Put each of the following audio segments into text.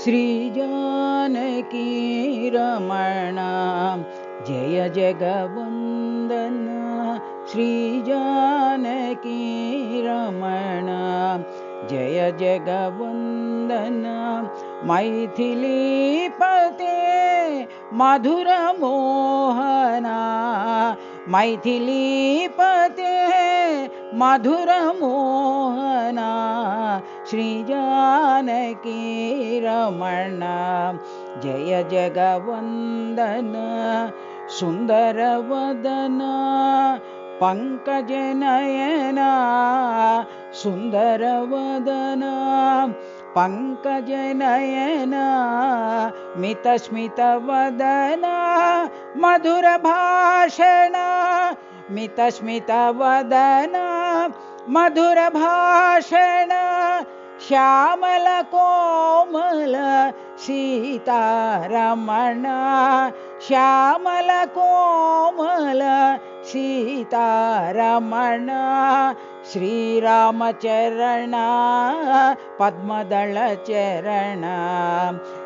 श्री जानकी रमण जय जगवंदन। श्री जानकी रमण जय जगवंदन। मैथिलीपते मधुर मोहना, मैथिलीपते मधुर मोहना। श्री जानकी रमण जय जगवंदन। सुंदर वदन पंकज नयना, सुंदर वदन पंकज नयना। मित स्मित वदना मधुर भाषण, मित स्मित वदना मधुर भाषण। श्यामल कोमल सीतारमण, श्यामल कोमल सीतारमण। श्रीरामचरण पद्मदल चरण,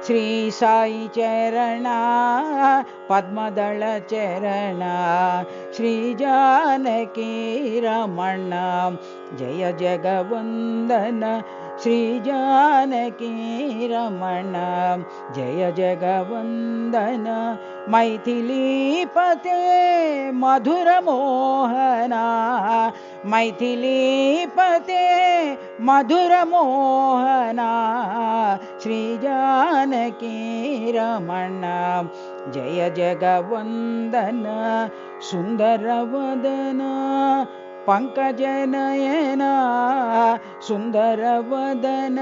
श्री साई चरण पद्मदल चरण। श्री जानकी रमण जय जगवंदन। श्री जानकी रमण जय जगवंदन। मैथिलीपते मधुर मोहना, मैथिलीपते मधुर मोहना। श्री जानकी रमण जय जगवंदन। सुंदर वदन पंकज नयना, सुंदर वदन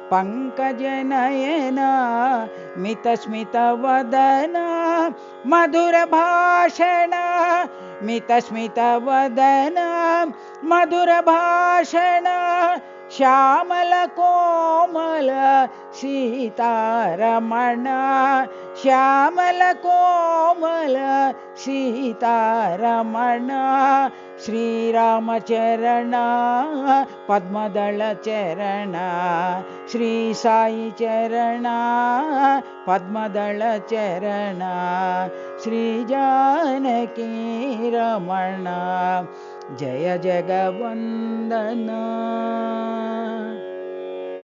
पंकज नयना। मित स्मित वदन मधुर भाषण, मित स्मित वदन मधुर भाषण। श्यामल कोमल सीतारमण, श्यामल कोमल सीतारमण। श्रीरामचरण पद्मदल चरण, श्री साई चरण पद्मदल चरण। श्री जानकी रमण जय जगवंदन।